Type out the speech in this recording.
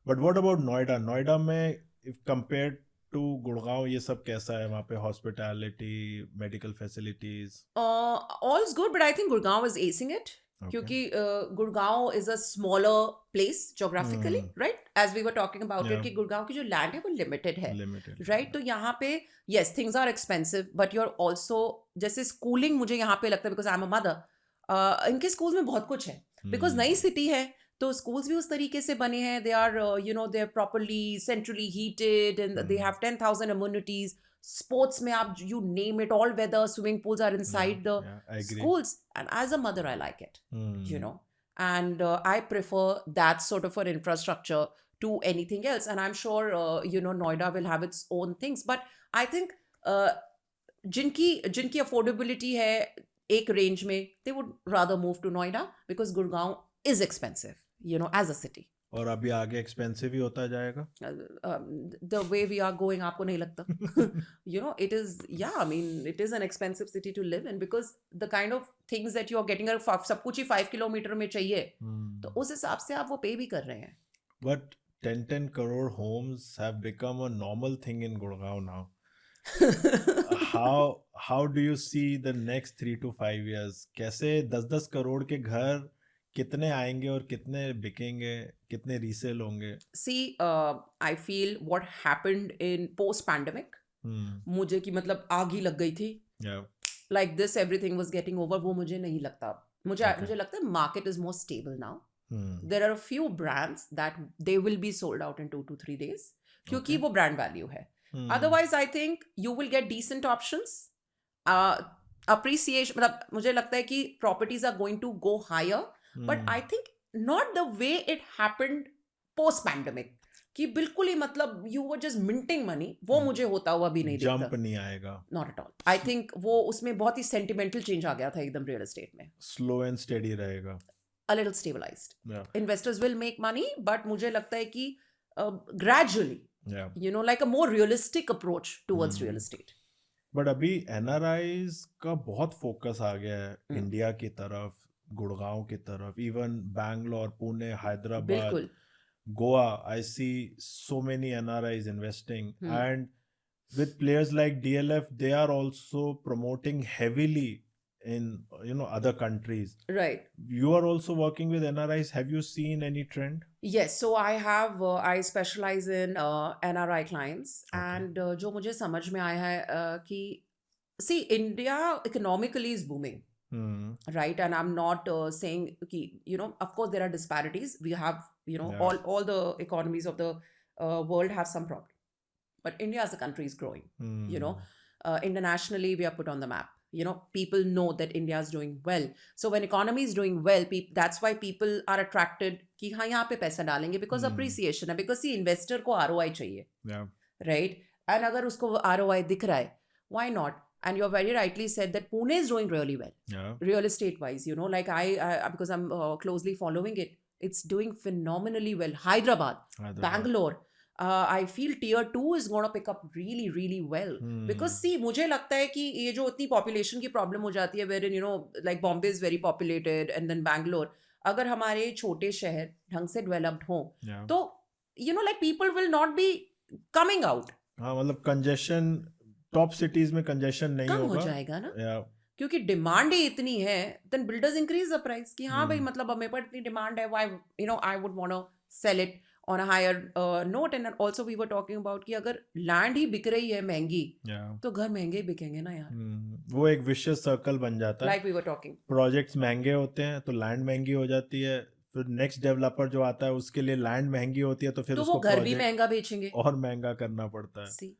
But what about Noida? Noida में if compare to Gurgaon ये सब कैसा है वहाँ पे? Hospitality, medical facilities? All is good, but I think Gurgaon is acing it. Okay. क्योंकि Gurgaon is a smaller place geographically, hmm. Right, as we were talking about it, yeah. कि गुड़गांव की जो लैंड है वो लिमिटेड है, लिमिटेड. राइट. तो यहाँ पे yes things are expensive, but you are also, जैसे स्कूलिंग मुझे यहाँ पे लगता है, because I am a mother, इनके स्कूल्स में बहुत कुछ है, बिकॉज नई सिटी है, तो स्कूल्स भी उस तरीके से बने हैं, they are they are properly centrally heated and they have 10,000 amenities. Sports में आप, you name it, all weather swimming pools are Yeah, inside the yeah, I agree. schools, and as a mother I like it, you Hmm. know. And I prefer that sort of an infrastructure to anything else, and I'm sure Noida will have its own things, but I think uh, जिनकी जिनकी affordability है एक range में, they would rather move to Noida, because Gurgaon is expensive, as a city. और अभी आगे expensive ही होता जाएगा. The way we are going, आपको नहीं लगता? It is, yeah, I mean, it is an expensive city to live in, because the kind of things that you are getting are सब कुछ ही 5 किलोमीटर में चाहिए, तो उस हिसाब से आप वो पे भी कर रहे हैं. But 10 crore homes have become a normal thing in Gurgaon now. How do you see the next 3 to 5 years? कैसे 10-10 करोड़ के घर कितने आएंगे और कितने बिकेंगे, कितने रीसेल होंगे? See, I feel what happened in post pandemic, मुझे कि मतलब आग ही लग गई थी, Yeah. like this everything was getting over, वो मुझे नहीं लगता. मुझे लगता है market is more stable now. There are a few brands that they will be sold out in 2 to 3 days, क्योंकि वो brand value है. Otherwise I think you will get decent options. Appreciation, मतलब मुझे लगता है कि properties are going to go higher, but I think not the way it happened post pandemic, कि बिल्कुल ही मतलब you were just minting money, वो मुझे होता हुआ भी नहीं दिखता. जंप नहीं आएगा. Not at all. I think वो उसमें बहुत ही sentimental change आ गया था एकदम real estate में. स्लो एंड स्टेडी रहेगा. A little stabilized. Yeah. Investors will make money, but मुझे लगता है कि gradually, Yeah. like a more realistic approach towards real estate. But अभी एनआरआईज का बहुत फोकस आ गया है इंडिया की तरफ, गुड़गांव की तरफ, इवन बैंगलोर, पुणे, हैदराबाद, बिल्कुल. Goa. I see so many NRIs investing, and with players like DLF, they are also promoting heavily in other countries. Right. You are also working with NRIs. Have you seen any trend? Yes, so I specialize in NRI clients, and जो मुझे समझ में आया है कि see, India economically is booming, right? And I'm not saying कि of course there are disparities. We have all the economies of the world have some problem, but India as a country is growing. Internationally we are put on the map. People know that India is doing well. So when economy is doing well, that's why people are attracted कि हाँ यहाँ पे पैसा डालेंगे, because appreciation है, because see, investor को ROI चाहिए. Yeah. Right? And अगर उसको ROI दिख रहा है, why not? And you rightly rightly said that Pune is doing really well. Yeah. Real estate wise, like I because I'm closely following it, it's doing phenomenally well. Hyderabad. Bangalore. I feel tier 2 is going to pick up really, really well. Because see, मुझे लगता है कि ये जो इतनी population की problem हो जाती है, wherein like Bombay is very populated, and then Bangalore, अगर हमारे छोटे शहर ढंग से developed हो, तो like people will not be coming out. हाँ, मतलब congestion, top cities में congestion नहीं कम होगा. हो जाएगा ना. Yeah. क्योंकि डिमांड ही इतनी है, then builders increase the price कि हाँ भाई, मतलब अब मेरे पर इतनी डिमांड है, why I would want to sell it on a higher note. And also we were talking about कि अगर लैंड ही बिक रही है महंगी, तो घर महंगे ही बिकेंगे ना यार. वो एक विशियस सर्कल बन जाता है. Like we were talking, projects महंगे होते हैं तो लैंड महंगी हो जाती है, फिर नेक्स्ट डेवलपर जो आता है उसके लिए लैंड महंगी होती है, तो फिर तो उसको वो घर भी महंगा बेचेंगे और महंगा करना पड़ता है. See,